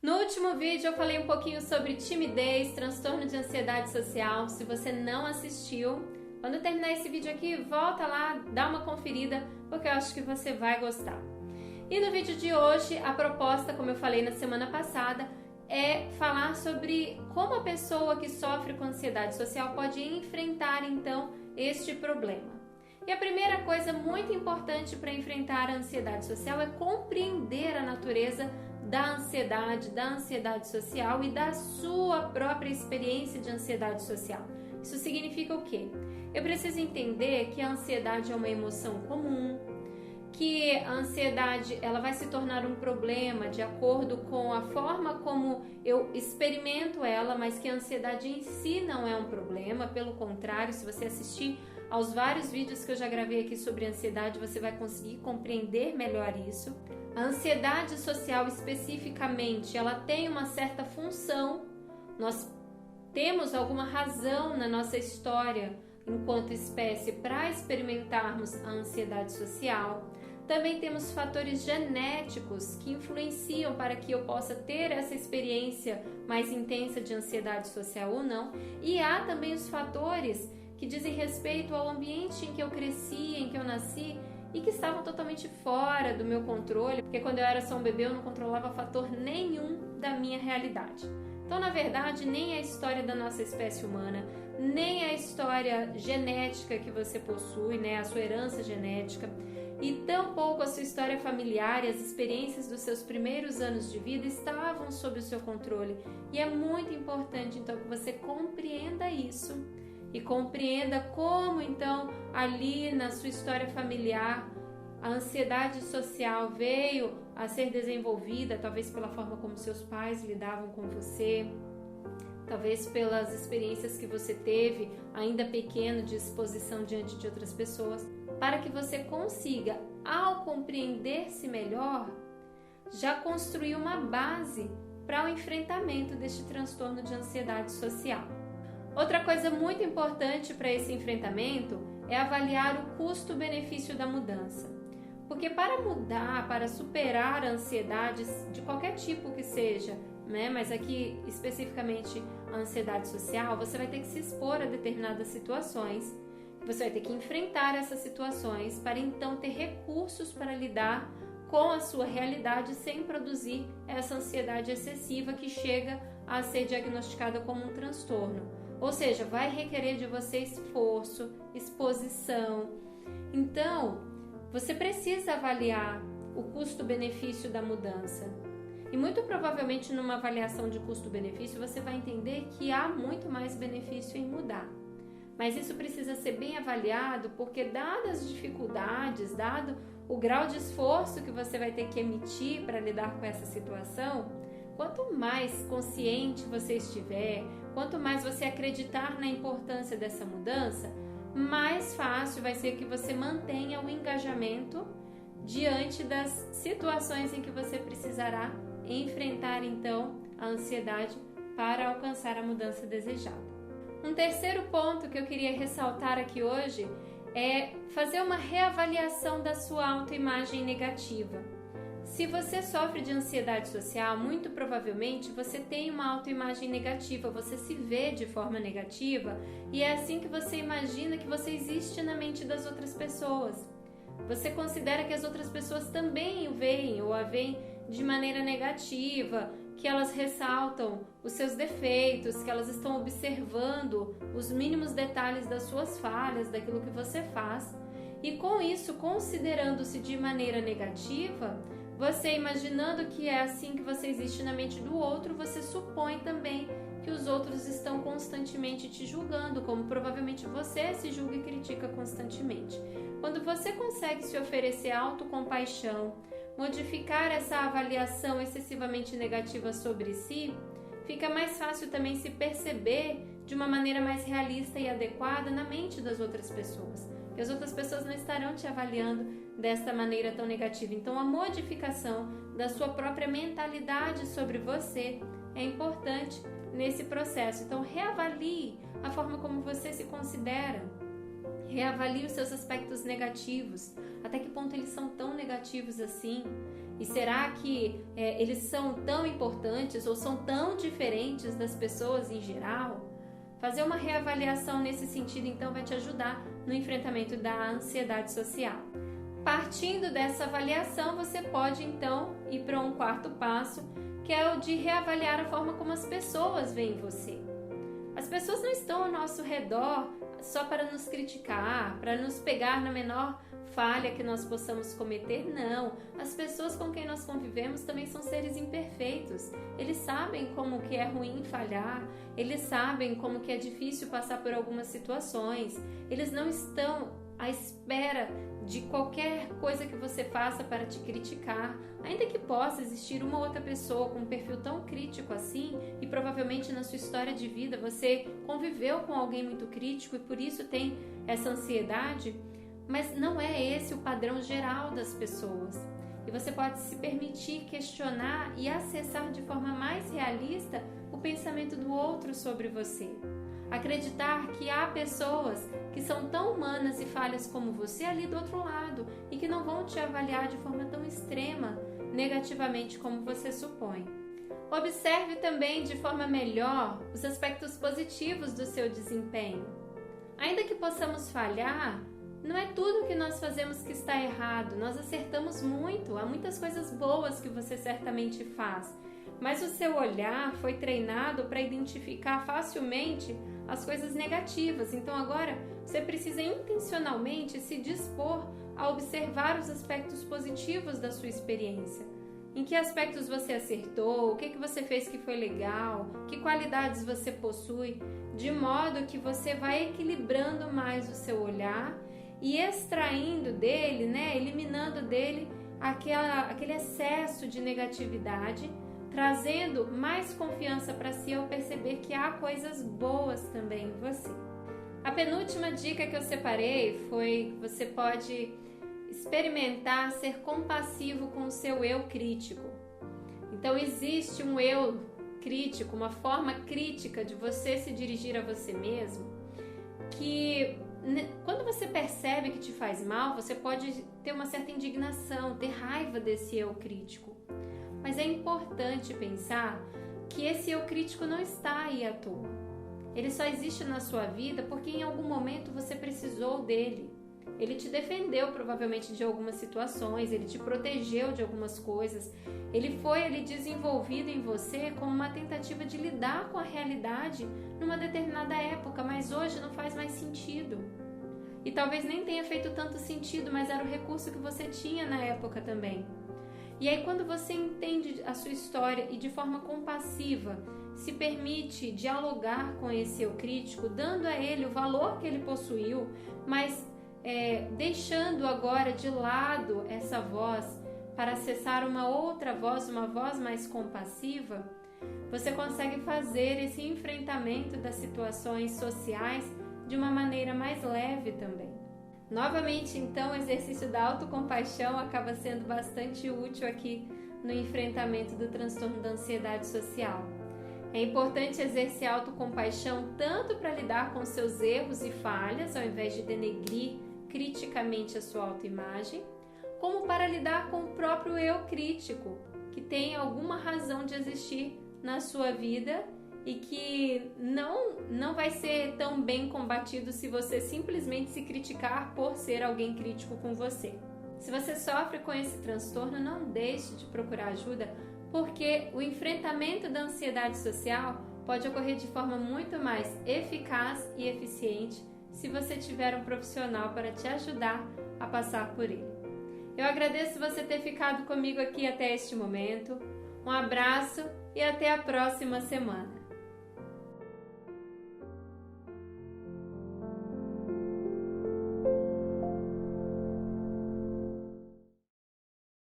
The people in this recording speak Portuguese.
No último vídeo eu falei um pouquinho sobre timidez, transtorno de ansiedade social. Se você não assistiu, quando terminar esse vídeo aqui, volta lá, dá uma conferida, porque eu acho que você vai gostar. E no vídeo de hoje, a proposta, como eu falei na semana passada, é falar sobre como a pessoa que sofre com ansiedade social pode enfrentar, então, este problema. E a primeira coisa muito importante para enfrentar a ansiedade social é compreender a natureza da ansiedade social e da sua própria experiência de ansiedade social. Isso significa o quê? Eu preciso entender que a ansiedade é uma emoção comum, que a ansiedade ela vai se tornar um problema de acordo com a forma como eu experimento ela, mas que a ansiedade em si não é um problema, pelo contrário, se você assistir aos vários vídeos que eu já gravei aqui sobre ansiedade, você vai conseguir compreender melhor isso. A ansiedade social especificamente, ela tem uma certa função, nós temos alguma razão na nossa história enquanto espécie para experimentarmos a ansiedade social. Também temos fatores genéticos que influenciam para que eu possa ter essa experiência mais intensa de ansiedade social ou não. E há também os fatores que dizem respeito ao ambiente em que eu cresci, em que eu nasci e que estavam totalmente fora do meu controle, porque quando eu era só um bebê eu não controlava fator nenhum da minha realidade. Então, na verdade, nem a história da nossa espécie humana, nem a história genética que você possui, né, a sua herança genética, e tampouco a sua história familiar e as experiências dos seus primeiros anos de vida estavam sob o seu controle. E é muito importante, então, que você compreenda isso e compreenda como, então, ali na sua história familiar, a ansiedade social veio a ser desenvolvida, talvez pela forma como seus pais lidavam com você, talvez pelas experiências que você teve ainda pequeno de exposição diante de outras pessoas, para que você consiga, ao compreender-se melhor, já construir uma base para o enfrentamento deste transtorno de ansiedade social. Outra coisa muito importante para esse enfrentamento é avaliar o custo-benefício da mudança. Porque para mudar, para superar a ansiedade de qualquer tipo que seja, né? Mas aqui especificamente a ansiedade social, você vai ter que se expor a determinadas situações, você vai ter que enfrentar essas situações para então ter recursos para lidar com a sua realidade sem produzir essa ansiedade excessiva que chega a ser diagnosticada como um transtorno. Ou seja, vai requerer de você esforço, exposição. Então, você precisa avaliar o custo-benefício da mudança. E muito provavelmente numa avaliação de custo-benefício você vai entender que há muito mais benefício em mudar. Mas isso precisa ser bem avaliado porque, dadas as dificuldades, dado o grau de esforço que você vai ter que emitir para lidar com essa situação, quanto mais consciente você estiver, quanto mais você acreditar na importância dessa mudança, mais fácil vai ser que você mantenha o engajamento diante das situações em que você precisará enfrentar então a ansiedade para alcançar a mudança desejada. Um terceiro ponto que eu queria ressaltar aqui hoje é fazer uma reavaliação da sua autoimagem negativa. Se você sofre de ansiedade social, muito provavelmente você tem uma autoimagem negativa, você se vê de forma negativa e é assim que você imagina que você existe na mente das outras pessoas. Você considera que as outras pessoas também o veem ou a veem de maneira negativa, que elas ressaltam os seus defeitos, que elas estão observando os mínimos detalhes das suas falhas, daquilo que você faz. E com isso, considerando-se de maneira negativa, você imaginando que é assim que você existe na mente do outro, você supõe também que os outros estão constantemente te julgando, como provavelmente você se julga e critica constantemente. Quando você consegue se oferecer autocompaixão, modificar essa avaliação excessivamente negativa sobre si, fica mais fácil também se perceber de uma maneira mais realista e adequada na mente das outras pessoas. Porque as outras pessoas não estarão te avaliando dessa maneira tão negativa. Então, a modificação da sua própria mentalidade sobre você é importante nesse processo. Então, reavalie a forma como você se considera. Reavalie os seus aspectos negativos. Até que ponto eles são tão negativos assim? E será que eles são tão importantes ou são tão diferentes das pessoas em geral? Fazer uma reavaliação nesse sentido, então, vai te ajudar no enfrentamento da ansiedade social. Partindo dessa avaliação, você pode, então, ir para um quarto passo, que é o de reavaliar a forma como as pessoas veem você. As pessoas não estão ao nosso redor só para nos criticar, para nos pegar na menor falha que nós possamos cometer, não. As pessoas com quem nós convivemos também são seres imperfeitos. Eles sabem como que é ruim falhar, eles sabem como que é difícil passar por algumas situações. Eles não estão à espera de qualquer coisa que você faça para te criticar, ainda que possa existir uma outra pessoa com um perfil tão crítico assim, e provavelmente na sua história de vida você conviveu com alguém muito crítico e por isso tem essa ansiedade. Mas não é esse o padrão geral das pessoas. E você pode se permitir questionar e acessar de forma mais realista o pensamento do outro sobre você. Acreditar que há pessoas que são tão humanas e falhas como você ali do outro lado e que não vão te avaliar de forma tão extrema, negativamente como você supõe. Observe também de forma melhor os aspectos positivos do seu desempenho. Ainda que possamos falhar, não é tudo que nós fazemos que está errado, nós acertamos muito, há muitas coisas boas que você certamente faz, mas o seu olhar foi treinado para identificar facilmente as coisas negativas, então agora você precisa intencionalmente se dispor a observar os aspectos positivos da sua experiência. Em que aspectos você acertou, o que você fez que foi legal, que qualidades você possui, de modo que você vai equilibrando mais o seu olhar e extraindo dele, eliminando dele aquele excesso de negatividade, trazendo mais confiança para si ao perceber que há coisas boas também em você. A penúltima dica que eu separei foi que você pode experimentar ser compassivo com o seu eu crítico. Então existe um eu crítico, uma forma crítica de você se dirigir a você mesmo, que quando você percebe que te faz mal, você pode ter uma certa indignação, ter raiva desse eu crítico. Mas é importante pensar que esse eu crítico não está aí à toa. Ele só existe na sua vida porque em algum momento você precisou dele. Ele te defendeu provavelmente de algumas situações, ele te protegeu de algumas coisas. Ele foi desenvolvido em você como uma tentativa de lidar com a realidade numa determinada época, mas hoje não faz mais sentido. E talvez nem tenha feito tanto sentido, mas era o recurso que você tinha na época também. E aí quando você entende a sua história e de forma compassiva se permite dialogar com esse eu crítico, dando a ele o valor que ele possuiu, mas deixando agora de lado essa voz para acessar uma outra voz, uma voz mais compassiva, você consegue fazer esse enfrentamento das situações sociais de uma maneira mais leve também. Novamente, então, o exercício da autocompaixão acaba sendo bastante útil aqui no enfrentamento do transtorno da ansiedade social. É importante exercer autocompaixão tanto para lidar com seus erros e falhas, ao invés de denegrir criticamente a sua autoimagem, como para lidar com o próprio eu crítico, que tem alguma razão de existir na sua vida e que não vai ser tão bem combatido se você simplesmente se criticar por ser alguém crítico com você. Se você sofre com esse transtorno, não deixe de procurar ajuda, porque o enfrentamento da ansiedade social pode ocorrer de forma muito mais eficaz e eficiente se você tiver um profissional para te ajudar a passar por ele. Eu agradeço você ter ficado comigo aqui até este momento. Um abraço e até a próxima semana.